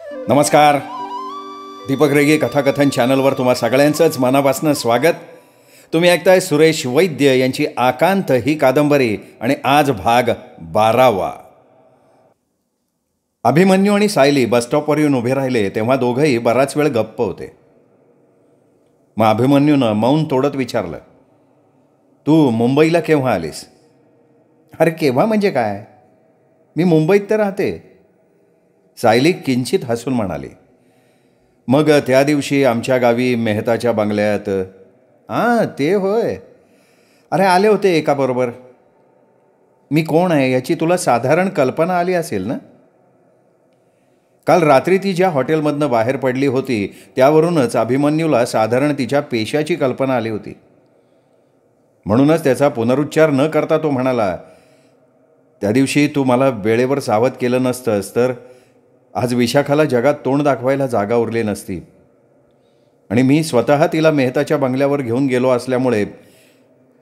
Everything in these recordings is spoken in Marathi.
नमस्कार. दीपक रेगे कथाकथन चॅनलवर तुम्हा सगळ्यांचंच मनापासून स्वागत. तुम्ही ऐकताय सुरेश वैद्य यांची आकांत ही कादंबरी आणि आज भाग 12वा. अभिमन्यू आणि सायली बसस्टॉपवर येऊन उभे राहिले तेव्हा दोघंही बराच वेळ गप्प होते. मग अभिमन्यूनं मौन तोडत विचारलं, तू मुंबईला केव्हा आलीस? अरे केव्हा म्हणजे काय, मी मुंबईत तर राहते. सायली किंचित हसून म्हणाली, मग त्या दिवशी आमच्या गावी मेहताच्या बंगल्यात? हां ते होय, अरे आले होते एकाबरोबर. मी कोण आहे याची तुला साधारण कल्पना आली असेल ना? काल रात्री ती ज्या हॉटेलमधनं बाहेर पडली होती त्यावरूनच अभिमन्यूला साधारण तिच्या पेशाची कल्पना आली होती. म्हणूनच त्याचा पुनरुच्चार न करता तो म्हणाला, त्या दिवशी तू मला वेळेवर सावध केलं नसतंस तर आज विशाखाला जगात तोंड दाखवायला जागा उरली नसती. आणि मी स्वतः तिला मेहताच्या बंगल्यावर घेऊन गेलो असल्यामुळे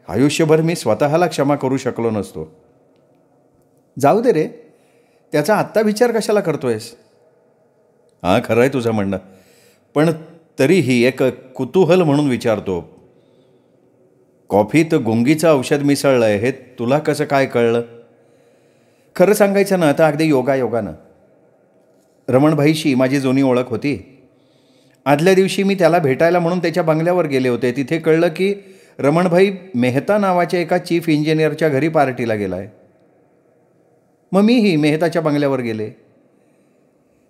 आयुष्यभर मी स्वतःला क्षमा करू शकलो नसतो. जाऊ दे रे, त्याचा आत्ता विचार कशाला करतोयस? हां खरं आहे तुझं म्हणणं, पण तरीही एक कुतूहल म्हणून विचारतो. कॉफीत गुंगीचं औषध मिसळलं आहे हे तुला कसं काय कळलं? खरं सांगायचं ना तर अगदी योगायोगानं. रमणभाईशी माझी जुनी ओळख होती. आदल्या दिवशी मी त्याला भेटायला म्हणून त्याच्या बंगल्यावर गेले होते. तिथे कळलं की रमणभाई मेहता नावाच्या एका चीफ इंजिनियरच्या घरी पार्टीला गेला आहे. मग मीही मेहताच्या बंगल्यावर गेले.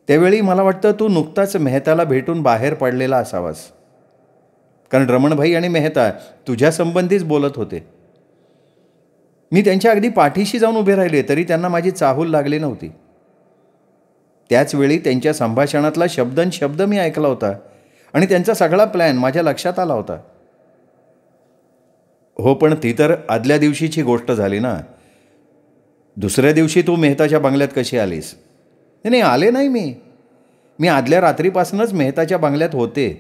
त्यावेळी मला वाटतं तू नुकताच मेहताला भेटून बाहेर पडलेला असावास, कारण रमणभाई आणि मेहता तुझ्या संबंधीच बोलत होते. मी त्यांच्या अगदी पाठीशी जाऊन उभे राहिले तरी त्यांना माझी चाहूल लागली नव्हती. त्याचवेळी त्यांच्या संभाषणातला शब्द मी ऐकला होता आणि त्यांचा सगळा प्लॅन माझ्या लक्षात आला होता. हो, पण ती तर आदल्या दिवशीची गोष्ट झाली ना. दुसऱ्या दिवशी तू मेहताच्या बंगल्यात कशी आलीस? नाही आले नाही मी आदल्या रात्रीपासूनच मेहताच्या बंगल्यात होते.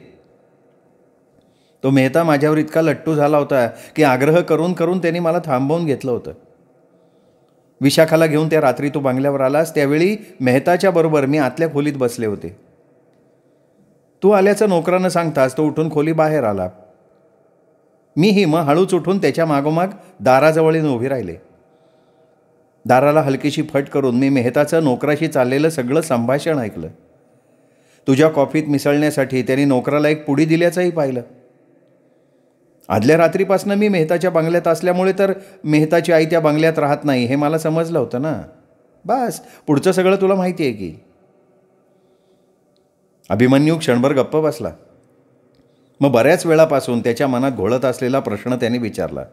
तो मेहता माझ्यावर इतका लट्टू झाला होता की आग्रह करून करून त्यांनी मला थांबवून घेतलं होतं. विशाखाला घेऊन त्या रात्री तू बंगल्यावर आलास त्यावेळी मेहताच्या बरोबर मी आतल्या खोलीत बसले होते. तू आल्याचं नोकरानं सांगतास तो उठून खोली बाहेर आला. मीही मग हळूच उठून त्याच्या मागोमाग दाराजवळ येऊन उभी राहिले. दाराला हलकीशी फट करून मी मेहताचं नोकराशी चाललेलं सगळं संभाषण ऐकलं. तुझ्या कॉफीत मिसळण्यासाठी त्यांनी नोकराला एक पुडी दिल्याचंही पाहिलं. आदल्या रात्रीपासून मी मेहताच्या बंगल्यात असल्यामुळे तर मेहताची आई त्या बंगल्यात राहत नाही हे मला समजलं होतं ना. बस पुढचं सगळं तुला माहिती आहे की. अभिमन्यू क्षणभर गप्प बसला. मग बऱ्याच वेळापासून त्याच्या मनात घोळत असलेला प्रश्न त्याने विचारला.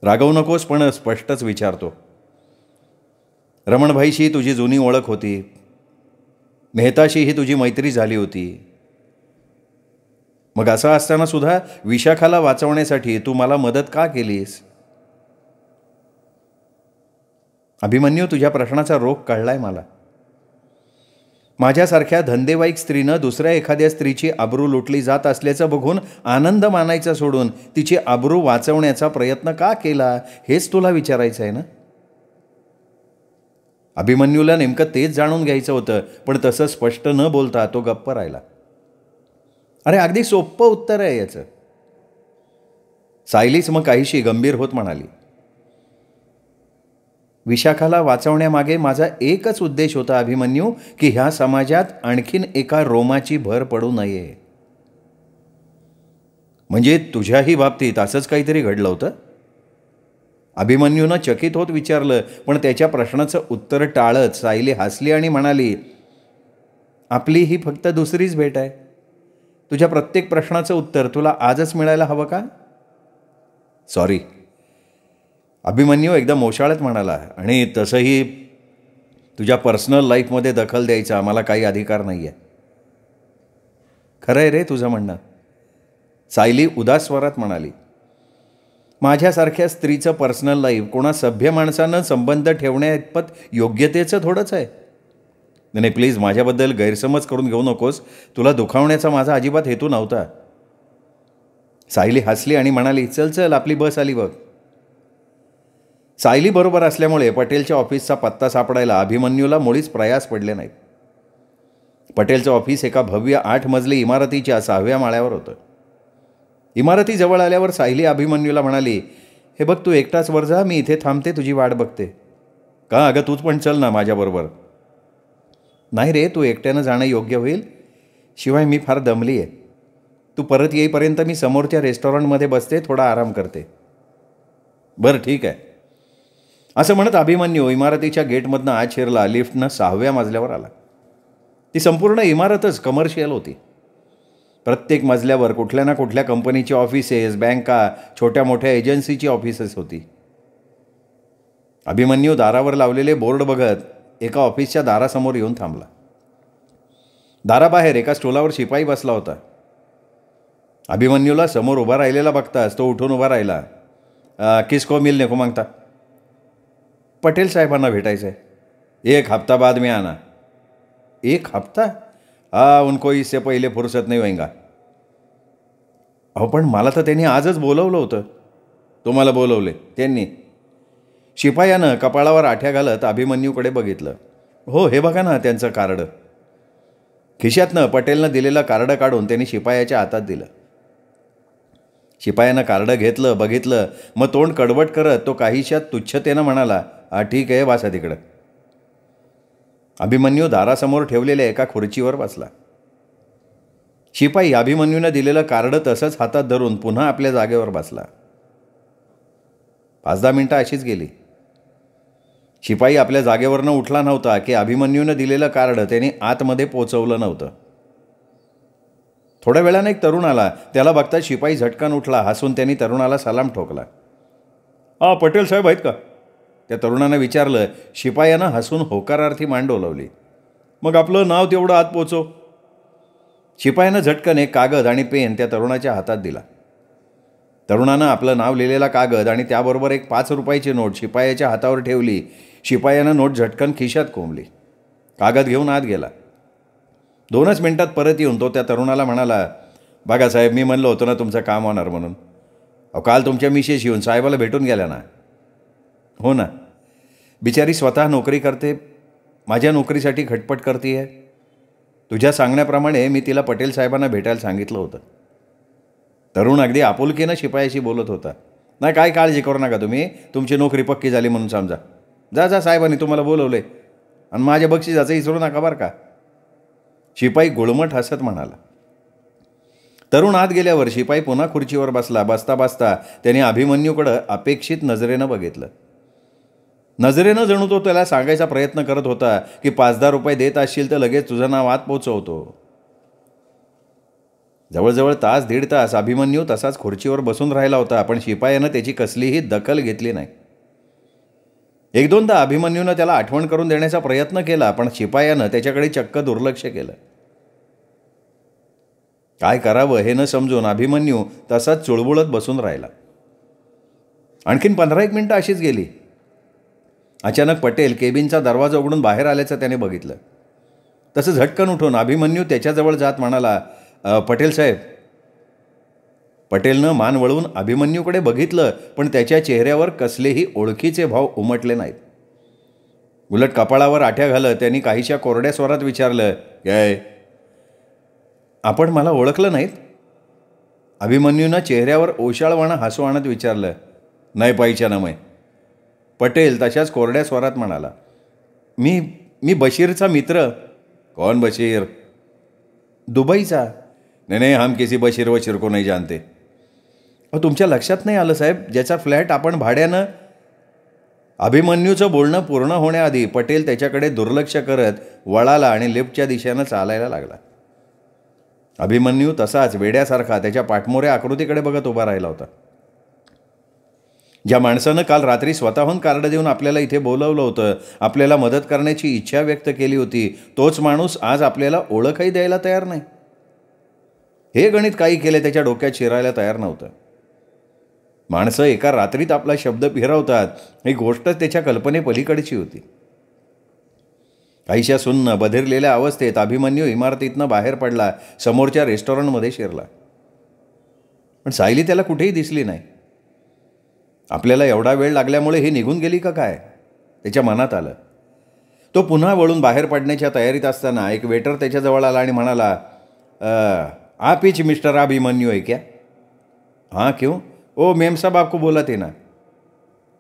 रागवू नकोस पण स्पष्टच विचारतो. रमणभाईशी तुझी जुनी ओळख होती, मेहताशीही तुझी मैत्री झाली होती. मग असं असताना सुद्धा विशाखाला वाचवण्यासाठी तू मला मदत का केलीस? अभिमन्यू, तुझ्या प्रश्नाचा रोख कळलाय मला. माझ्यासारख्या धंदेवाईक स्त्रीनं दुसऱ्या एखाद्या स्त्रीची आबरू लुटली जात असल्याचं बघून आनंद मानायचा सोडून तिची आबरू वाचवण्याचा प्रयत्न का केला हेच तुला विचारायचं आहे ना? अभिमन्यूला नेमकं तेच जाणून घ्यायचं होतं, पण तसं स्पष्ट न बोलता तो गप्प राहिला. अरे अगदी सोपं उत्तर आहे याचं. सायलीच मग काहीशी गंभीर होत म्हणाली, विशाखाला वाचवण्यामागे माझा एकच उद्देश होता अभिमन्यू, की ह्या समाजात आणखीन एका रोमाची भर पडू नये. म्हणजे तुझ्याही बाबतीत असंच काहीतरी घडलं होतं? अभिमन्यूनं चकित होत विचारलं, पण त्याच्या प्रश्नाचं उत्तर टाळत सायली हसली आणि म्हणाली, आपली ही फक्त दुसरीच भेट आहे. तुझ्या प्रत्येक प्रश्नाचं उत्तर तुला आजच मिळायला हवं का? सॉरी. अभिमन्यू एकदम ओशाळत म्हणाला, आणि तसंही तुझ्या पर्सनल लाईफमध्ये दखल द्यायचा आम्हाला काही अधिकार नाही आहे. खरं आहे रे तुझं म्हणणं, सायली उदास स्वरात म्हणाली. माझ्यासारख्या स्त्रीचं पर्सनल लाईफ कोणा सभ्य माणसानं संबंध ठेवण्याइतपत योग्यतेचं थोडंच आहे. नाही प्लीज, माझ्याबद्दल गैरसमज करून घेऊ नकोस. तुला दुखावण्याचा माझा अजिबात हेतू नव्हता. सायली हसली आणि म्हणाली, चल चल आपली बस आली बघ. सायली बरोबर असल्यामुळे पटेलच्या ऑफिसचा पत्ता सापडायला अभिमन्यूला मुळीच प्रयास पडले नाहीत. पटेलचं ऑफिस एका भव्य 8 मजली इमारतीच्या 6व्या माळ्यावर होतं. इमारतीजवळ आल्यावर सायली अभिमन्यूला म्हणाली, हे बघ, तू एकटाच वर जा, मी इथे थांबते, तुझी वाट बघते. का अगं, तूच पण चल ना माझ्याबरोबर. नाही रे, तू एकट्यानं जाणं योग्य होईल. शिवाय मी फार दमली आहे. तू परत येईपर्यंत मी समोरच्या रेस्टॉरंटमध्ये बसते, थोडा आराम करते. बरं ठीक आहे. असं म्हणत अभिमन्यू इमारतीच्या गेटमधनं आत शिरला. लिफ्टनं 6व्या मजल्यावर आला. ती संपूर्ण इमारतच कमर्शियल होती. प्रत्येक मजल्यावर कुठल्या ना कुठल्या कंपनीची ऑफिसेस, बँका, छोट्या मोठ्या एजन्सीची ऑफिसेस होती. अभिमन्यू दारावर लावलेले बोर्ड बघत एका ऑफिसच्या दारासमोर येऊन थांबला. दाराबाहेर एका स्टूलावर शिपाई बसला होता. अभिमन्यूला समोर उभा राहिलेला बघताच तो उठून उभा राहिला. किसको मिलने को मागता? पटेल साहेबांना भेटायचं आहे. 1 हफ्ता बाद में आना. 1 हफ्ता? उनको इससे पहिले फुर्सत नाही होईंगा. अहो, पण मला तर त्यांनी आजच बोलवलं होतं. तुम्हाला बोलवले त्यांनी? शिपायानं कपाळावर आठ्या घालत अभिमन्यूकडे बघितलं. हो, हे बघा ना त्यांचं कार्ड. खिशातनं पटेलनं दिलेलं कार्ड काढून त्यांनी शिपायाच्या हातात दिलं. शिपायानं कार्ड घेतलं, बघितलं, मग तोंड कडवट करत तो काहीशा तुच्छतेनं म्हणाला, ठीक आहे, बसा तिकडं. अभिमन्यू दारासमोर ठेवलेल्या एका खुर्चीवर बसला. शिपाई अभिमन्यूनं दिलेलं कार्ड तसंच हातात धरून पुन्हा आपल्या जागेवर बसला. 5-10 मिनिटं अशीच गेली. शिपाई आपल्या जागेवरनं उठला नव्हता की अभिमन्यूनं दिलेलं कार्ड त्याने आतमध्ये पोचवलं नव्हतं. थोड्या वेळाने एक तरुण आला. त्याला बघता शिपाई झटकन उठला. हसून त्यांनी तरुणाला सलाम ठोकला. पटेल साहेब आहेत का? त्या तरुणानं विचारलं. शिपायानं हसून होकारार्थी मान डोलावली. मग आपलं नाव तेवढं आत पोचव. शिपायानं झटकन एक कागद आणि पेन त्या तरुणाच्या हातात दिला. तरुणानं आपलं नाव लिहिलेला कागद आणि त्याबरोबर एक 5 रुपयाची नोट शिपायाच्या हातावर ठेवली. शिपायानं नोट झटकन खिशात कोंबली. कागद घेऊन आत गेला. 2च मिनिटात परत येऊन तो त्या तरुणाला म्हणाला, बघा साहेब, मी म्हणलं होतं ना तुमचं काम होणार म्हणून. काल तुमच्या मिसेस येऊन साहेबाला भेटून गेल्या ना. हो ना, बिचारी स्वतः नोकरी करते, माझ्या नोकरीसाठी खटपट करते आहे. तुझ्या सांगण्याप्रमाणे मी तिला पटेल साहेबांना भेटायला सांगितलं होतं. तरुण अगदी आपुलकीनं शिपायाशी बोलत होता. नाही, काय काळजी करू नका तुम्ही, तुमची नोकरी पक्की झाली म्हणून समजा. जा, साहेबांनी तुम्हाला बोलवले आणि माझ्या बक्षिसाचं विसरू नका बरं का. शिपाई गुळमट हसत म्हणाला. तरुण आत गेल्यावर शिपाई पुन्हा खुर्चीवर बसला. बसता बसता त्याने अभिमन्यूकडं अपेक्षित नजरेनं बघितलं. नजरेनं जणू तो त्याला सांगायचा प्रयत्न करत होता की 5-10 रुपये देत असशील तर लगेच तुझं नाव आत पोचवतो. जवळजवळ 1-1.5 तास अभिमन्यू तसाच खुर्चीवर बसून राहिला होता. पण शिपायानं त्याची कसलीही दखल घेतली नाही. 1-2दा अभिमन्यूनं त्याला आठवण करून देण्याचा प्रयत्न केला, पण शिपायानं त्याच्याकडे चक्क दुर्लक्ष केलं. काय करावं हे न समजून अभिमन्यू तसाच चुळबुळत बसून राहिला. आणखीन 15-1 मिनिटं अशीच गेली. अचानक पटेल केबिनचा दरवाजा उघडून बाहेर आल्याचं त्याने बघितलं. तसं झटकन उठून अभिमन्यू त्याच्याजवळ जात म्हणाला, पटेल साहेब. पटेलनं मान वळवून अभिमन्यूकडे बघितलं, पण त्याच्या चेहऱ्यावर कसलेही ओळखीचे भाव उमटले नाहीत. उलट कपाळावर आठ्या घालत त्यांनी काहीशा कोरड्या स्वरात विचारलं, काय आपण मला ओळखलं नाहीत? अभिमन्यूनं चेहऱ्यावर ओशाळवाणं हसू आणत विचारलं. नाही पाहिच्या ना. पटेल तशाच कोरड्या स्वरात म्हणाला, मी बशीरचा मित्र. कौन बशीर? दुबईचा. नाही, हम किसी बशीर वशीर को नहीं जानते. तुमच्या लक्षात नाही आलं साहेब, ज्याचा फ्लॅट आपण भाड्यानं. अभिमन्यूचं बोलणं पूर्ण होण्याआधी पटेल त्याच्याकडे दुर्लक्ष करत वळाला आणि लिफ्टच्या दिशेनं चालायला लागला. अभिमन्यू तसाच वेड्यासारखा त्याच्या पाठमोऱ्या आकृतीकडे बघत उभा राहिला होता. ज्या माणसानं काल रात्री स्वतःहून कार्ड देऊन आपल्याला इथे बोलवलं होतं, आपल्याला मदत करण्याची इच्छा व्यक्त केली होती, तोच माणूस आज आपल्याला ओळखही द्यायला तयार नाही. हे गणित काही केले त्याच्या डोक्यात शिरायला तयार नव्हतं. माणसं एका रात्रीत आपला शब्द फिरवतात ही गोष्टच त्याच्या कल्पनेपलीकडची होती. काहीशा सुन्न बधिरलेल्या अवस्थेत अभिमन्यू इमारतीतनं बाहेर पडला. समोरच्या रेस्टॉरंटमध्ये शिरला. पण सायली त्याला कुठेही दिसली नाही. आपल्याला एवढा वेळ लागल्यामुळे ही निघून गेली का काय, त्याच्या मनात आलं. तो पुन्हा वळून बाहेर पडण्याच्या तयारीत असताना एक वेटर त्याच्याजवळ आला आणि म्हणाला, आप ही मिस्टर अभिमन्यू है क्या? हाँ क्यों? ओ मेम साहब आपको बोला थे ना.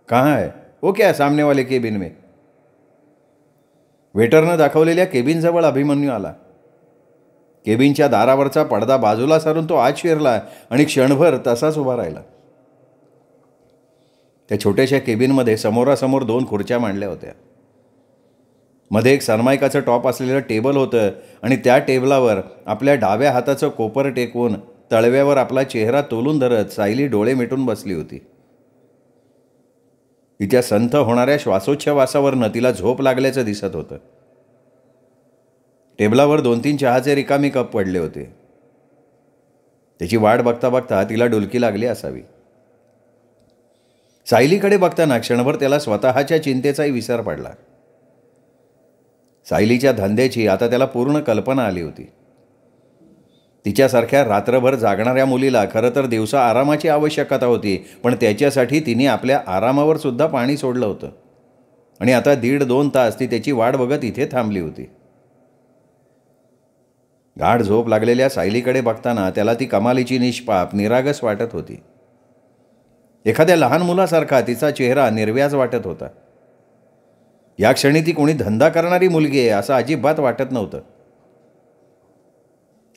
कहाँ है? वो क्या सामने वाले केबिन में. वेटरनं दाखवलेल्या केबिनजवळ अभिमन्यू आला. केबिनच्या दारावरचा पडदा बाजूला सारून तो आत शिरला आणि क्षणभर तसाच उभा राहिला. त्या छोट्याशा केबिनमध्ये समोरासमोर 2 खुर्च्या मांडल्या होत्या. मध्ये एक सनमायकाचं टॉप असलेलं टेबल होतं आणि त्या टेबलावर आपल्या डाव्या हाताचं कोपर टेकवून तळव्यावर आपला चेहरा तोलून धरत सायली डोळे मिटून बसली होती. तिच्या संथ होणाऱ्या श्वासोच्छवासावरनं तिला झोप लागल्याचं दिसत होतं. टेबलावर 2-3 चहाचे रिकामी कप पडले होते. त्याची वाट बघता बघता तिला डुलकी लागली असावी. सायलीकडे बघताना क्षणभर त्याला स्वतःच्या चिंतेचाही विसर पडला. सायलीच्या धंद्याची आता त्याला पूर्ण कल्पना आली होती. तिच्यासारख्या रात्रभर जागणाऱ्या मुलीला खरं तर दिवसा आरामाची आवश्यकता होती, पण त्याच्यासाठी तिने आपल्या आरामावर सुद्धा पाणी सोडलं होतं आणि आता 1.5-2 तास ती त्याची वाट बघत इथे थांबली होती. गाढ झोप लागलेल्या सायलीकडे बघताना त्याला ती कमालीची निष्पाप निरागस वाटत होती. एखाद्या लहान मुलासारखा तिचा चेहरा निर्व्याज वाटत होता. या क्षणी ती कोणी धंदा करणारी मुलगी आहे असं अजिबात वाटत नव्हतं.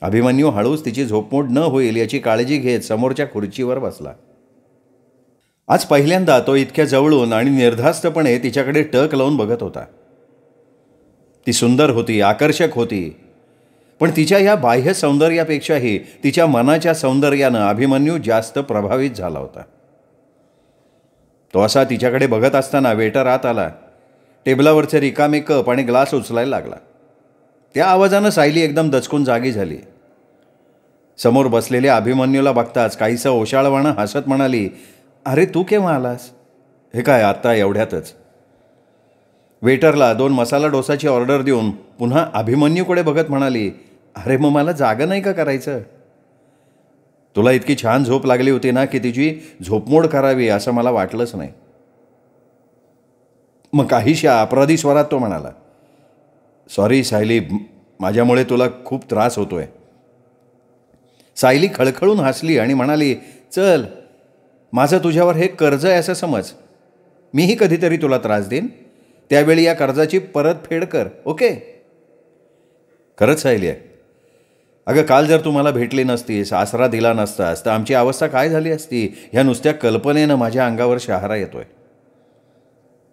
अभिमन्यू हळूच तिची झोपमोड न होईल याची काळजी घेत समोरच्या खुर्चीवर बसला. आज पहिल्यांदा तो इतक्या जवळून आणि निर्धास्तपणे तिच्याकडे टक लावून बघत होता. ती सुंदर होती, आकर्षक होती, पण तिच्या या बाह्य सौंदर्यापेक्षाही तिच्या मनाच्या सौंदर्यानं अभिमन्यू जास्त प्रभावित झाला होता. तो असा तिच्याकडे बघत असताना वेटर आत आला. टेबलावरचे रिकामे कप आणि ग्लास उचलायला लागला. त्या आवाजानं सायली एकदम दचकून जागी झाली. समोर बसलेल्या अभिमन्यूला बघताच काहीसं ओशाळवाणं हसत म्हणाली, अरे तू केव्हा आलास? हे काय आत्ता एवढ्यातच? वेटरला 2 मसाला डोसाची ऑर्डर देऊन पुन्हा अभिमन्यूकडे बघत म्हणाली, अरे मग मला जागं नाही का करायचं? तुला इतकी छान झोप लागली होती ना की तिची झोपमोड करावी असं मला वाटलंच नाही. मग काहीशा अपराधी स्वरात तो म्हणाला, सॉरी सायली, माझ्यामुळे तुला खूप त्रास होतोय. सायली खळखळून हसली आणि म्हणाली, चल, माझं तुझ्यावर हे कर्ज आहे असं समज. मीही कधीतरी तुला त्रास देईन, त्यावेळी या कर्जाची परतफेड कर, ओके? खरंच सायली आहे. अगं काल जर तू मला भेटली नसतीस, आसरा दिला नसतास तर आमची अवस्था काय झाली असती ह्या नुसत्या कल्पनेनं माझ्या अंगावर शहारा येतोय.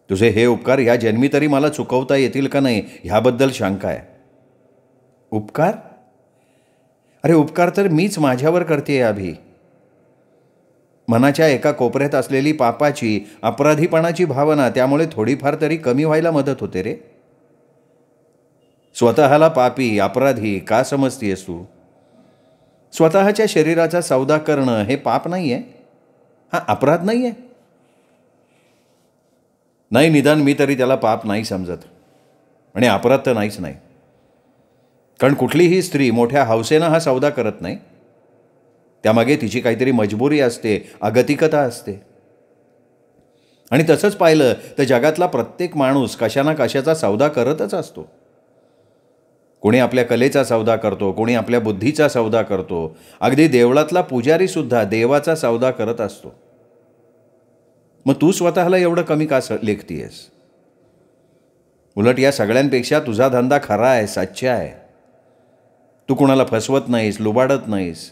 तुझे हे उपकार ह्या जन्मी तरी मला चुकवता येतील का नाही ह्याबद्दल शंका आहे. उपकार? अरे उपकार तर मीच माझ्यावर करते अभि. मनाच्या एका कोपऱ्यात असलेली पापाची, अपराधीपणाची भावना त्यामुळे थोडीफार तरी कमी व्हायला मदत होते रे. स्वतःला पापी, अपराधी का समजतेस तू? स्वतःच्या शरीराचा सौदा करणं हे पाप नाही आहे? हा अपराध नाही आहे? नाही, निदान मी तरी त्याला पाप नाही समजत आणि अपराध तर नाहीच नाही. कारण कुठलीही स्त्री मोठ्या हौसेनं हा सौदा करत नाही. त्यामागे तिची काहीतरी मजबुरी असते, अगतिकता असते. आणि तसंच पाहिलं तर जगातला प्रत्येक माणूस कशा ना कशाचा सौदा करतच असतो. कोणी आपल्या कलेचा सौदा करतो, कोणी आपल्या बुद्धीचा सौदा करतो. अगदी देवळातला पुजारीसुद्धा देवाचा सौदा करत असतो. मग तू स्वतःला एवढं कमी का लेखतीयस? उलट या सगळ्यांपेक्षा तुझा धंदा खरा आहे, सच्चा आहे. तू कुणाला फसवत नाहीस, लुबाडत नाहीस.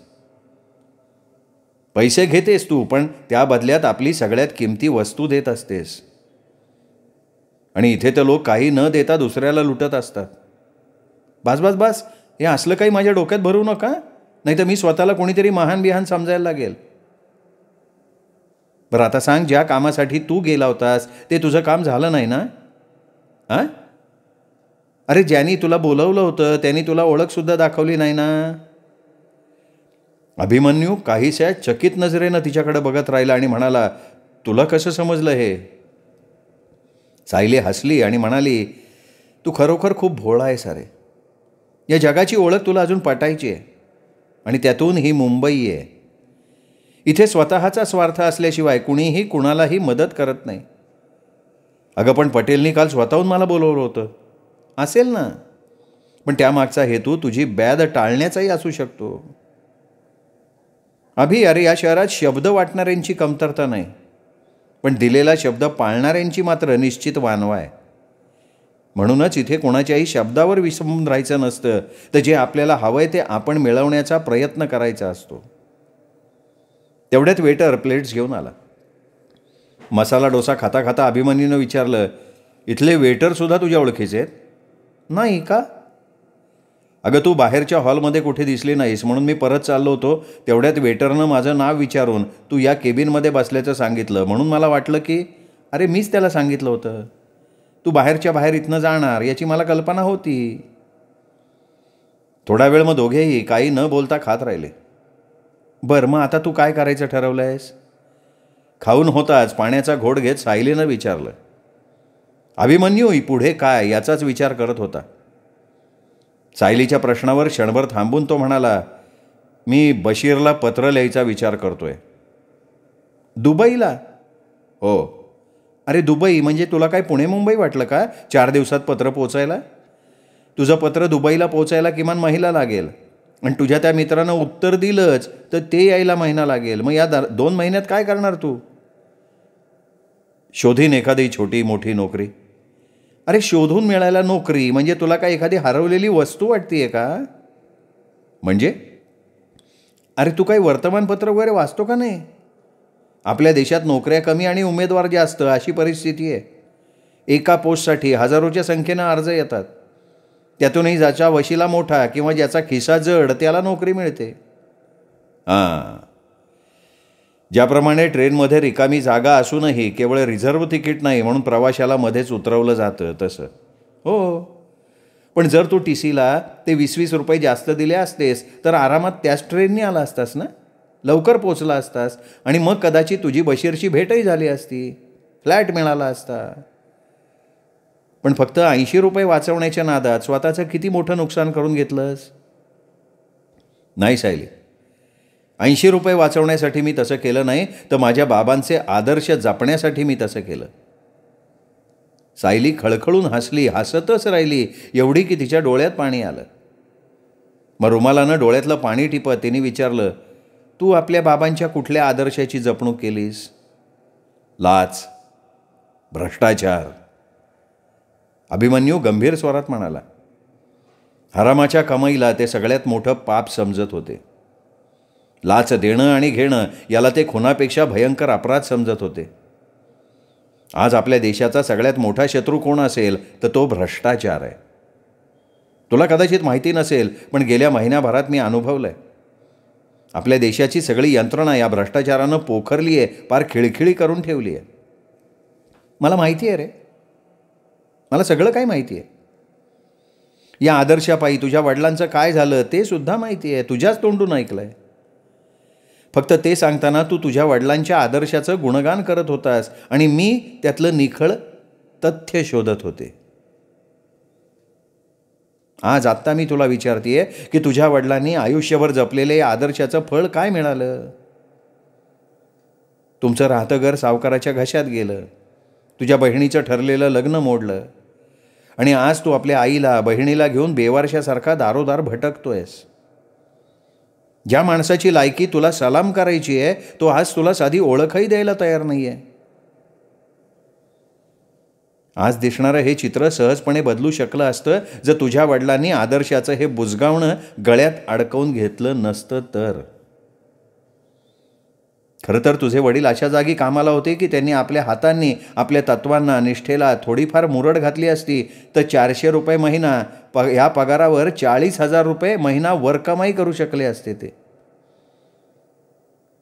पैसे घेतेस तू, पण त्या बदल्यात आपली सगळ्यात किमती वस्तू देत असतेस. आणि इथे तर लोक काही न देता दुसऱ्याला लुटत असतात. बस बस बस, हे असलं काही माझ्या डोक्यात भरू नका, नाही तर मी स्वतःला कोणीतरी महान बिहान समजायला लागेल. बरं आता सांग, ज्या कामासाठी तू गेला होतास ते तुझं काम झालं नाही ना? हां? अरे ज्यांनी तुला बोलवलं होतं त्यांनी तुला ओळखसुद्धा दाखवली नाही ना? अभिमन्यू काहीशा चकित नजरेनं तिच्याकडे बघत राहिला आणि म्हणाला, तुला कसं समजलं हे? सायली हसली आणि म्हणाली, तू खरोखर खूप भोळा आहे सारे. या जगाची ओळख तुला अजून पटायची आहे आणि त्यातून ही मुंबई आहे. इथे स्वतःचा स्वार्थ असल्याशिवाय कुणीही कुणालाही मदत करत नाही. अगं पण पटेलनी काल स्वतःहून मला बोलवलं होतं. असेल ना, पण त्यामागचा हेतू तुझी ब्याद टाळण्याचाही असू शकतो. अरे या शहरात शब्द वाटणाऱ्यांची कमतरता नाही, पण दिलेला शब्द पाळणाऱ्यांची मात्र निश्चित वानवा आहे. म्हणूनच इथे कोणाच्याही शब्दावर विसंबून राहायचं नसतं, तर जे आपल्याला हवंय ते आपण मिळवण्याचा प्रयत्न करायचा असतो. तेवढ्यात वेटर प्लेट्स घेऊन आला. मसाला डोसा खाता खाता अभिमन्यूनं विचारलं, इथले वेटरसुद्धा तुझ्या ओळखीचे आहेत? नाही का? अगं तू बाहेरच्या हॉलमध्ये कुठे दिसली नाहीस म्हणून मी परत चाललो होतो. तेवढ्यात वेटरनं माझं नाव विचारून तू या केबिनमध्ये बसल्याचं सांगितलं. म्हणून मला वाटलं की अरे मीच त्याला सांगितलं होतं. तू बाहेरच्या बाहेर इथनं जाणार याची मला कल्पना होती. थोडा वेळ मग दोघेही काही न बोलता खात राहिले. बरं मग आता तू काय करायचं ठरवलं आहेस? खाऊन होताच पाण्याचा घोट घेत सायलीनं विचारलं. अभिमन्यू पुढे काय याचाच विचार करत होता. सायलीच्या प्रश्नावर क्षणभर थांबून तो म्हणाला, मी बशीरला पत्र लिहायचा विचार करतोय. दुबईला? हो. अरे दुबई म्हणजे तुला काय पुणे मुंबई वाटलं का 4 दिवसात पत्र पोचायला? तुझं पत्र दुबईला पोचायला किमान महिना लागेल, आणि तुझ्या त्या मित्रानं उत्तर दिलंच तर ते यायला महिना लागेल. मग या 2 महिन्यात काय करणार तू? शोधीन एखादी छोटी मोठी नोकरी. अरे शोधून मिळायला नोकरी म्हणजे तुला काय एखादी हरवलेली वस्तू वाटतीये का? म्हणजे? अरे तू काही वर्तमानपत्र वगैरे वाचतो का नाही? आपल्या देशात नोकऱ्या कमी आणि उमेदवार जास्त अशी परिस्थिती आहे. एका पोस्टसाठी हजारोच्या संख्येनं अर्ज येतात. त्यातूनही ज्याचा वशिला मोठा किंवा ज्याचा खिसा जड त्याला नोकरी मिळते. हां, ज्याप्रमाणे ट्रेनमध्ये रिकामी जागा असूनही केवळ रिझर्व्ह तिकीट नाही म्हणून प्रवाशाला मध्येच उतरवलं जातं तसं. हो, पण जर तू TCला ते 20-20 रुपये जास्त दिले असतेस तर आरामात त्याच ट्रेनने आला असतास ना, लवकर पोचला असतास, आणि मग कदाचित तुझी बशीरची भेटही झाली असती, फ्लॅट मिळाला असता. पण फक्त 80 रुपये वाचवण्याच्या नादात स्वतःचं किती मोठं नुकसान करून घेतलंस? नाही सायली, 80 रुपये वाचवण्यासाठी मी तसं केलं नाही, तर माझ्या बाबांचे आदर्श जपण्यासाठी मी तसं केलं. सायली खळखळून हसली, हसतच राहिली एवढी की तिच्या डोळ्यात पाणी आलं. मग रुमालानं डोळ्यातलं पाणी टिपत तिने विचारलं, तू आपल्या बाबांच्या कुठल्या आदर्शाची जपणूक केलीस? लाच, भ्रष्टाचार. अभिमन्यू गंभीर स्वरात म्हणाला. हरामाच्या कमाईला ते सगळ्यात मोठं पाप समजत होते. लाच देणं आणि घेणं याला ते खुनापेक्षा भयंकर अपराध समजत होते. आज आपल्या देशाचा सगळ्यात मोठा शत्रू कोण असेल तर तो भ्रष्टाचार आहे. तुला कदाचित माहिती नसेल, पण गेल्या महिन्याभरात मी अनुभवलं आहे. आपल्या देशाची सगळी यंत्रणा या भ्रष्टाचारानं पोखरली आहे, पार खिळखिळी करून ठेवली आहे. मला माहिती आहे रे, मला सगळं काही माहिती आहे. या आदर्शापायी तुझ्या वडिलांचं काय झालं ते सुद्धा माहिती आहे, तुझ्याच तोंडून ऐकलं आहे. फक्त ते सांगताना तू तुझ्या वडिलांच्या आदर्शाचं गुणगान करत होतास आणि मी त्यातलं निखळ तथ्य शोधत होते. आज आत्ता मी तुला विचारतेय की तुझ्या वडिलांनी आयुष्यभर जपलेले या आदर्शाचं फळ काय मिळालं? तुमचं राहतं घर सावकाराच्या घशात गेलं, तुझ्या बहिणीचं ठरलेलं लग्न मोडलं, आणि आज तू आपल्या आईला बहिणीला घेऊन बेवारशासारखा दारोदार भटकतोयस. ज्या माणसाची लायकी तुला सलाम करायची आहे तो आज तुला साधी ओळखही द्यायला तयार नाही आहे. आज दिसणारं हे चित्र सहजपणे बदलू शकलं असतं जर तुझ्या वडिलांनी आदर्शाचं हे बुजगावणं गळ्यात अडकवून घेतलं नसतं तर. खरं तर तुझे वडील अशा जागी कामाला होते की त्यांनी आपल्या हातांनी आपल्या तत्वांना निष्ठेला थोडीफार मुरड घातली असती तर 400 रुपये महिना ह्या पगारावर 40,000 रुपये महिना वर कमाई करू शकले असते. ते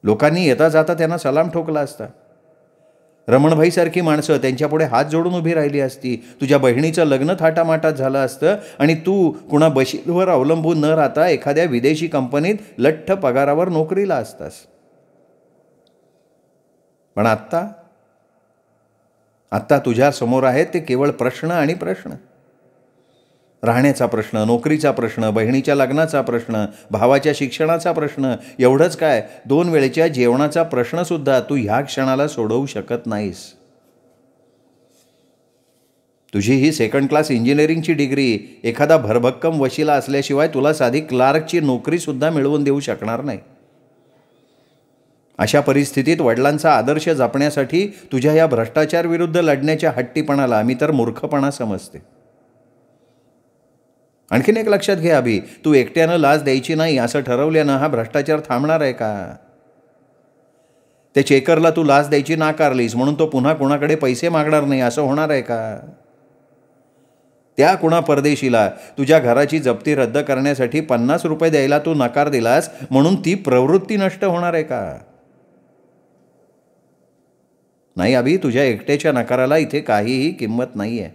लोकांनी येता जाता त्यांना सलाम ठोकला असता. रमणभाईसारखी माणसं त्यांच्यापुढे हात जोडून उभी राहिली असती. तुझ्या बहिणीचं लग्न थाटामाटात झालं असतं आणि तू कुणा बशीरवर अवलंबून न राहता एखाद्या विदेशी कंपनीत लठ्ठ पगारावर नोकरीला असतास. पण आत्ता तुझ्या समोर आहेत ते केवळ प्रश्न आणि प्रश्न. राहण्याचा प्रश्न, नोकरीचा प्रश्न, बहिणीच्या लग्नाचा प्रश्न, भावाच्या शिक्षणाचा प्रश्न, एवढंच काय 2 वेळेच्या जेवणाचा प्रश्नसुद्धा तू ह्या क्षणाला सोडवू शकत नाहीस. तुझी ही सेकंड क्लास इंजिनिअरिंगची डिग्री एखादा भरभक्कम वशिला असल्याशिवाय तुला साधी क्लार्कची नोकरीसुद्धा मिळवून देऊ शकणार नाही. अशा परिस्थितीत वडिलांचा आदर्श जपण्यासाठी तुझ्या या भ्रष्टाचार विरुद्ध लढण्याच्या हट्टीपणाला मी तर मूर्खपणा समजते. आणखीन एक लक्षात घे अभि, तू एकट्यानं लाच द्यायची नाही असं ठरवल्यानं हा भ्रष्टाचार थांबणार आहे का? त्या चेकरला तू लाच द्यायची नाकारलीस म्हणून तो पुन्हा कुणाकडे पैसे मागणार नाही असं होणार आहे का? त्या कुणा परदेशीला तुझ्या घराची जप्ती रद्द करण्यासाठी 50 रुपये द्यायला तू नकार दिलास म्हणून ती प्रवृत्ती नष्ट होणार आहे का? नाही अभि, तुझ्या एकट्याच्या नकाराला इथे काहीही किंमत नाही आहे.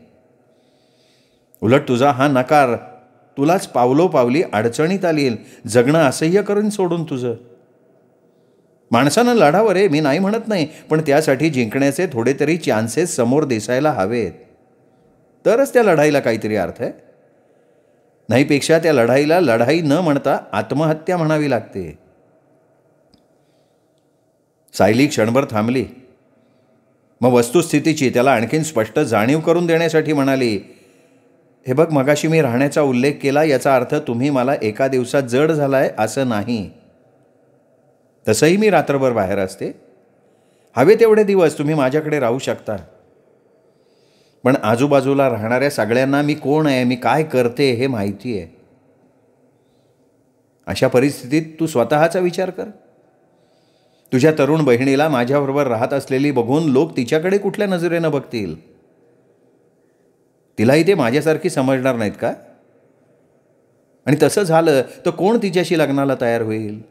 उलट तुझा हा नकार तुलाच पावलोपावली अडचणीत आली, जगणं असह्य करून सोडून तुझं. माणसानं लढावं रे, मी नाही म्हणत नाही, पण त्यासाठी जिंकण्याचे थोडे तरी चान्सेस समोर दिसायला हवेत, तरच त्या लढाईला काहीतरी अर्थ आहे. नाहीपेक्षा त्या लढाईला लढाई न म्हणता आत्महत्या म्हणावी लागते. सायली क्षणभर थांबली. मग वस्तुस्थितीची त्याला आणखीन स्पष्ट जाणीव करून देण्यासाठी म्हणाली, हे बघ, मगाशी मी राहण्याचा उल्लेख केला, याचा अर्थ तुम्ही मला एका दिवसात जड झालाय असं नाही. तसंही मी रात्रभर बाहेर असते. हवे तेवढे दिवस तुम्ही माझ्याकडे राहू शकता. पण आजूबाजूला राहणाऱ्या सगळ्यांना मी कोण आहे, मी काय करते हे माहिती आहे. अशा परिस्थितीत तू स्वतःचा विचार कर. तुझ्या तरुण बहिणीला माझ्याबरोबर राहत असलेली बघून लोक तिच्याकडे कुठल्या नजरेनं बघतील? तिलाही ते माझ्यासारखी समजणार नाहीत का? आणि तसं झालं तर कोण तिच्याशी लग्नाला तयार होईल?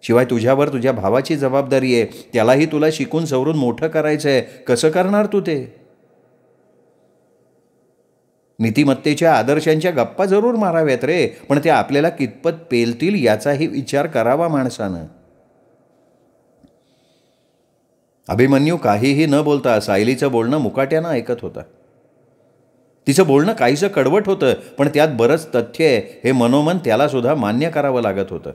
शिवाय तुझ्यावर तुझ्या भावाची जबाबदारी आहे, त्यालाही तुला शिकून सवरून मोठं करायचं आहे. कसं करणार तू ते? नीतिमत्तेच्या आदर्शांच्या गप्पा जरूर माराव्यात रे, पण त्या आपल्याला कितपत पेलतील याचाही विचार करावा माणसानं. अभिमन्यू काहीही न बोलता सायलीचं बोलणं मुकाट्यानं ऐकत होता. तिचं बोलणं काहीसं कडवट होतं, पण त्यात बरंच तथ्य आहे हे मनोमन त्याला सुद्धा मान्य करावं लागत होतं.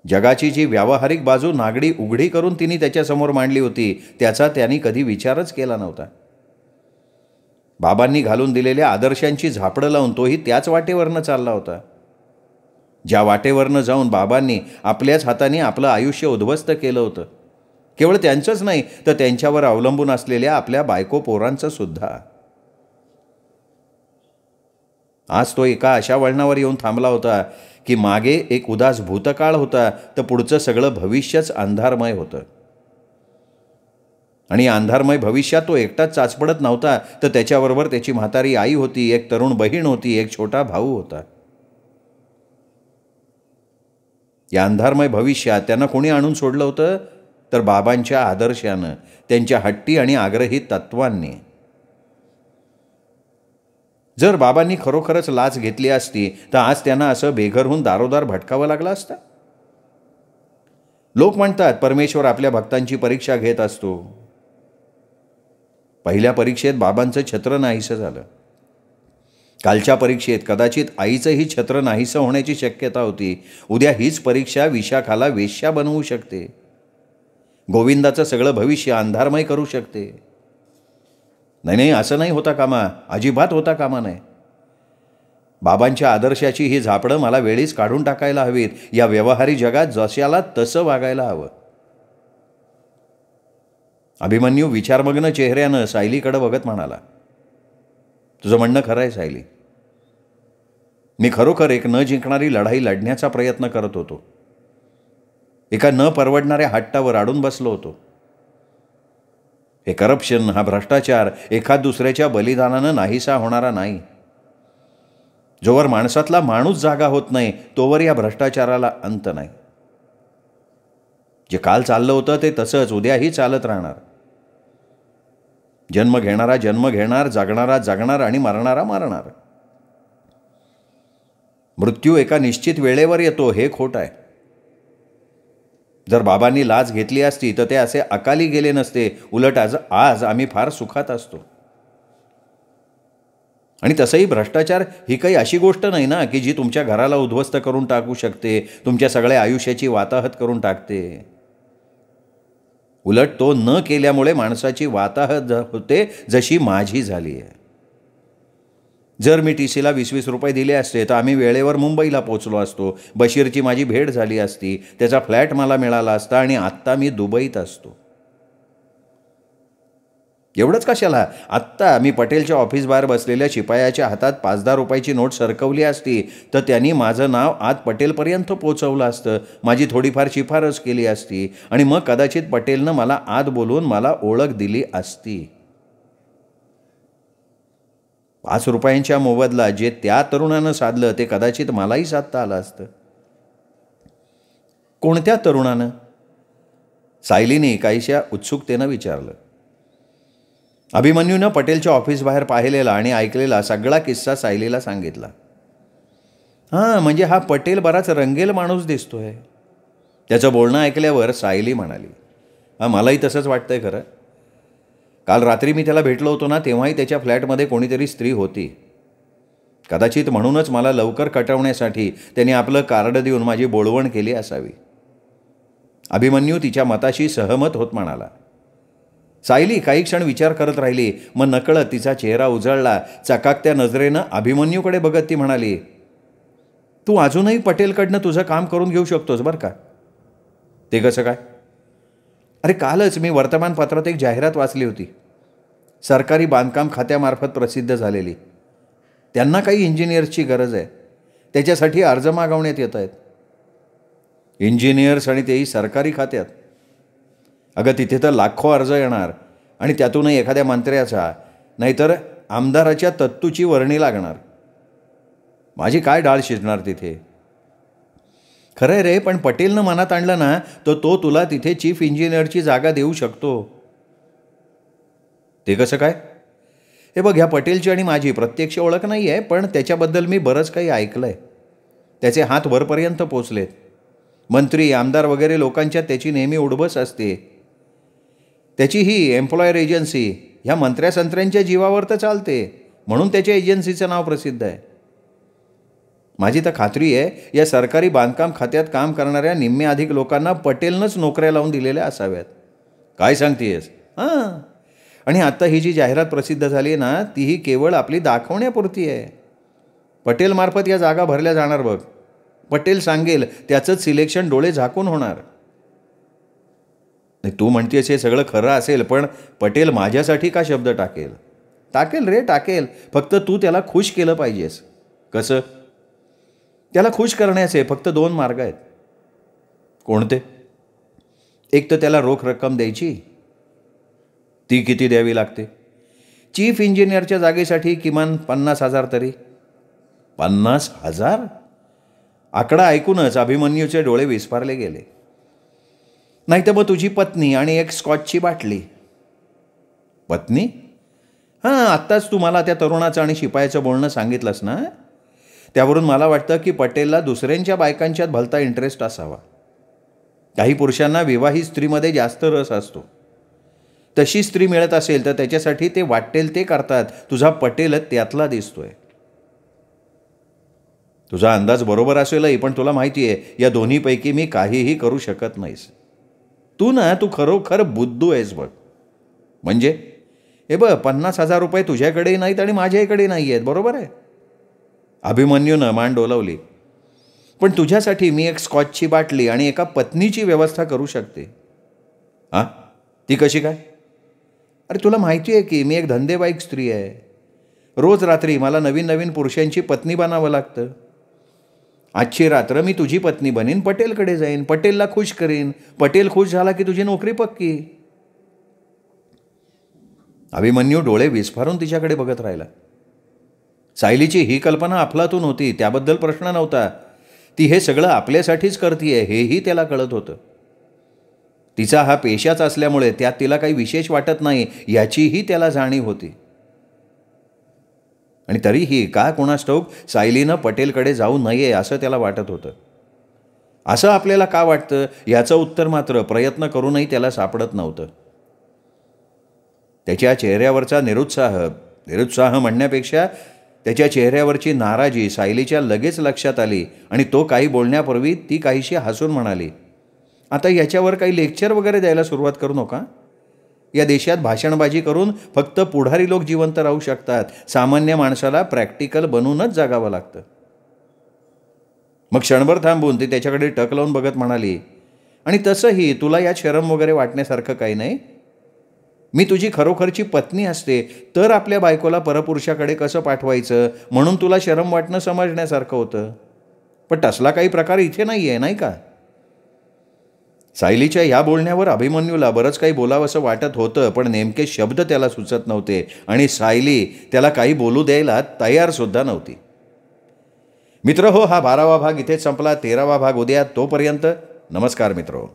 जगाची जी व्यावहारिक बाजू नागडी उघडी करून तिने त्याच्यासमोर मांडली होती, त्याचा त्यांनी कधी विचारच केला नव्हता. बाबांनी घालून दिलेल्या आदर्शांची झापडं लावून तोही त्याच वाटेवरनं चालला होता, ज्या वाटेवरनं जाऊन बाबांनी आपल्याच हाताने आपलं आयुष्य उद्ध्वस्त केलं होतं. केवळ त्यांचंच नाही तर त्यांच्यावर अवलंबून असलेल्या आपल्या बायको पोरांचं सुद्धा. आज तो एका अशा वळणावर येऊन थांबला होता की मागे एक उदास भूतकाळ होता, तर पुढचं सगळं भविष्यच अंधारमय होतं. आणि अंधारमय भविष्यात तो एकटाच चाचपडत नव्हता, तर त्याच्याबरोबर त्याची म्हातारी आई होती, एक तरुण बहीण होती, एक छोटा भाऊ होता. या अंधारमय भविष्यात त्यांना कोणी आणून सोडलं होतं? तर बाबांच्या आदर्शानं, त्यांच्या हट्टी आणि आग्रही तत्वांनी. जर बाबांनी खरोखरच लाच घेतली असती तर आज त्यांना असं बेघर होऊन दारोदार भटकावं लागलं असतं. लोक म्हणतात परमेश्वर आपल्या भक्तांची परीक्षा घेत असतो. पहिल्या परीक्षेत बाबांचं छत्र नाहीसं झालं. कालच्या परीक्षेत कदाचित आईचंही छत्र नाहीसं होण्याची शक्यता होती. उद्या हीच परीक्षा विशाखाला वेश्या बनवू शकते. गोविंदाचं सगळं भविष्य अंधारमय करू शकते. नाही, असं नाही होता कामा, अजिबात होता कामा नाही. बाबांच्या आदर्शाची ही झापडं मला वेळीच काढून टाकायला हवीत. या व्यवहारी जगात जशाला तसं वागायला हवं. अभिमन्यू विचारमग्न चेहऱ्यानं सायलीकडे बघत म्हणाला, तुझं म्हणणं खरं आहे सायली. मी खरोखर एक न जिंकणारी लढाई लढण्याचा प्रयत्न करत होतो. एका न परवडणाऱ्या हट्टावर अडून बसलो होतो. हे करप्शन, हा भ्रष्टाचार एखाद दुसऱ्याच्या बलिदानानं नाहीसा होणारा नाही. जोवर माणसातला माणूस जागा होत नाही तोवर या भ्रष्टाचाराला अंत नाही. जे काल चाललं होतं ते तसंच उद्याही चालत राहणार. जन्म घेणारा जन्म घेणार, जगणारा जगणार आणि मरणारा मरणार. मृत्यू एका निश्चित वेळेवर येतो हे खोट आहे. जर बाबांनी लाच घेतली असती तर ते असे अकाली गेले नसते. उलट आज आम्ही फार सुखात असतो. आणि तसंही भ्रष्टाचार ही काही अशी गोष्ट नाही ना की जी तुमच्या घराला उद्ध्वस्त करून टाकू शकते, तुमच्या सगळ्या आयुष्याची वाताहत करून टाकते. उलट तो न केल्यामुळे माणसाची वाताहत होते, जशी माझी झाली आहे. जर मी TCला 20-20 रुपये दिले असते तर आम्ही वेळेवर मुंबईला पोचलो असतो. बशीरची माझी भेट झाली असती, त्याचा फ्लॅट मला मिळाला असता आणि आत्ता मी दुबईत असतो. एवढंच कशाला, आत्ता मी पटेलच्या ऑफिस बाहेर बसलेल्या शिपायाच्या हातात 5-10 रुपयाची नोट सरकवली असती तर त्यांनी माझं नाव आत पटेलपर्यंत पोचवलं असतं, माझी थोडीफार शिफारस केली असती आणि मग कदाचित पटेलनं मला आत बोलवून मला ओळख दिली असती. 5 रुपयांच्या मोबदला जे त्या तरुणानं साधलं ते कदाचित मलाही साधता आलं असतं. कोणत्या तरुणानं? सायलीने काहीशा उत्सुकतेनं विचारलं. अभिमन्यूनं पटेलच्या ऑफिस बाहेर पाहिलेला आणि ऐकलेला सगळा किस्सा सायलीला सांगितला. हां, म्हणजे हा पटेल बराच रंगेल माणूस दिसतोय. त्याचं बोलणं ऐकल्यावर सायली म्हणाली, हां, मलाही तसंच वाटतंय खरं. काल रात्री मी त्याला भेटलो होतो ना, तेव्हाही त्याच्या फ्लॅटमध्ये कोणीतरी स्त्री होती. कदाचित म्हणूनच मला लवकर कटवण्यासाठी त्याने आपलं कार्ड देऊन माझी बोळवण केली असावी. अभिमन्यू तिच्या मताशी सहमत होत म्हणाला. सायली काही क्षण विचार करत राहिली. मग नकळत तिचा चेहरा उजळला. चकाकत्या नजरेनं अभिमन्यूकडे बघत ती म्हणाली, तू अजूनही पटेलकडनं तुझं काम करून घेऊ शकतोस बरं का. ते कसं काय? अरे, कालच मी वर्तमानपत्रात एक जाहिरात वाचली होती, सरकारी बांधकाम खात्यामार्फत प्रसिद्ध झालेली. त्यांना काही इंजिनियर्सची गरज आहे. त्याच्यासाठी अर्ज मागवण्यात येत आहेत. इंजिनियर्स आणि तेही सरकारी खात्यात. अगं, तिथे तर लाखो अर्ज येणार आणि त्यातूनही एखाद्या मंत्र्याचा नाहीतर आमदाराच्या तत्तूची वर्णी लागणार. माझी काय डाळ शिजणार तिथे. खरं आहे रे, पण पटेलनं मनात आणलं ना तर तो तुला तिथे चीफ इंजिनियरची जागा देऊ शकतो. ते कसं काय? हे बघ, ह्या पटेलची आणि माझी प्रत्यक्ष ओळख नाही आहे, पण त्याच्याबद्दल मी बरंच काही ऐकलं आहे. त्याचे हात वरपर्यंत पोचलेत. मंत्री, आमदार वगैरे लोकांच्यात त्याची नेहमी उडबस असते. त्याची ही एम्प्लॉयर एजन्सी ह्या मंत्र्यासंत्र्यांच्या जीवावर तर चालते, म्हणून त्याच्या एजन्सीचं नाव प्रसिद्ध आहे. माझी तर खात्री आहे, या सरकारी बांधकाम खात्यात काम करणाऱ्या निम्मे अधिक लोकांना पटेलनंच नोकऱ्या लावून दिलेल्या असाव्यात. काय सांगतेस? हां, आणि आत्ता ही जी जाहिरात प्रसिद्ध झाली आहे ना, तीही केवळ आपली दाखवण्यापुरती आहे. पटेलमार्फत या जागा भरल्या जाणार बघ. पटेल सांगेल त्याचंच सिलेक्शन डोळे झाकून होणार. तू म्हणतेस हे सगळं खरं असेल, पण पटेल माझ्यासाठी का शब्द टाकेल? टाकेल रे, टाकेल. फक्त तू त्याला खुश केलं पाहिजेस. कसं? त्याला खुश करण्याचे फक्त 2 मार्ग आहेत. कोणते? एक तर त्याला रोख रक्कम द्यायची. ती किती द्यावी लागते? चीफ इंजिनियरच्या जागेसाठी किमान 50,000 तरी. 50,000? आकडा ऐकूनच अभिमन्यूचे डोळे विस्फारले गेले. नाही तर मग तुझी पत्नी आणि एक स्कॉचची बाटली. पत्नी? हां, आत्ताच तू मला त्या तरुणाचं आणि शिपायाचं बोलणं सांगितलंस ना, त्यावरून मला वाटतं की पटेलला दुसऱ्यांच्या बायकांच्यात भलता इंटरेस्ट असावा. काही पुरुषांना विवाहित स्त्रीमध्ये जास्त रस असतो. तशी स्त्री मिळत असेल तर त्याच्यासाठी ते वाटेल ते करतात. तुझा पटेल त्यातला दिसतोय. तुझा अंदाज बरोबर असेलही, पण तुला माहिती आहे या दोन्हीपैकी मी काहीही करू शकत नाहीस. तू खरोखर बुद्धू आहेस बघ. म्हणजे हे बघ, 50,000 रुपये तुझ्याकडेही नाहीत आणि माझ्याकडे नाही आहेत, बरोबर आहे. अभिमन्यूनं मान डोलावली. पण तुझ्यासाठी मी एक स्कॉचची बाटली आणि एका पत्नीची व्यवस्था करू शकते. हां, ती कशी काय? अरे, तुला माहिती आहे की मी एक धंदेवाईक स्त्री आहे. रोज रात्री मला नवीन नवीन पुरुषांची पत्नी बनावं लागतं. आजची रात्र मी तुझी पत्नी बनीन, पटेलकडे जाईन, पटेलला खुश करीन. पटेल खुश झाला की तुझी नोकरी पक्की. अभिमन्यू डोळे विस्फारून तिच्याकडे बघत राहिला. सायलीची ही कल्पना अफलातून होती, त्याबद्दल प्रश्न नव्हता. ती हे सगळं आपल्यासाठीच करतीये हेही त्याला कळत होतं. तिचा हा पेशाच असल्यामुळे त्यात तिला काही विशेष वाटत नाही याचीही त्याला जाणीव होती. आणि तरीही का कोणास ठाऊक सायलीनं पटेलकडे जाऊ नये असं त्याला वाटत होतं. असं आपल्याला का वाटतं याचं उत्तर मात्र प्रयत्न करूनही त्याला सापडत नव्हतं. त्याच्या चेहऱ्यावरचा निरुत्साह म्हणण्यापेक्षा त्याच्या चेहऱ्यावरची नाराजी सायलीच्या लगेच लक्षात आली आणि तो काही बोलण्यापूर्वी ती काहीशी हसून म्हणाली, आता याच्यावर काही लेक्चर वगैरे द्यायला सुरुवात करू नका. या देशात भाषणबाजी करून फक्त पुढारी लोक जिवंत राहू शकतात. सामान्य माणसाला प्रॅक्टिकल बनूनच जगावं लागतं. मग क्षणभर थांबून ती त्याच्याकडे टक लावून बघत म्हणाली, आणि तसंही तुला यात शरम वगैरे वाटण्यासारखं काही नाही. मी तुझी खरोखरची पत्नी असते तर आपल्या बायकोला परपुरुषाकडे कसं पाठवायचं म्हणून तुला शरम वाटणं समजण्यासारखं होतं. पण तसला काही प्रकार इथे नाही आहे, नाही का? सायलीच्या या बोलण्यावर अभिमन्यूला बरंच काही बोलावंसं वाटत होतं, पण नेमके शब्द त्याला सुचत नव्हते आणि सायली त्याला काही बोलू द्यायला तयारसुद्धा नव्हती. मित्र हो, हा 12वा भाग इथेच संपला. 13वा भाग उद्या. तोपर्यंत नमस्कार मित्रो.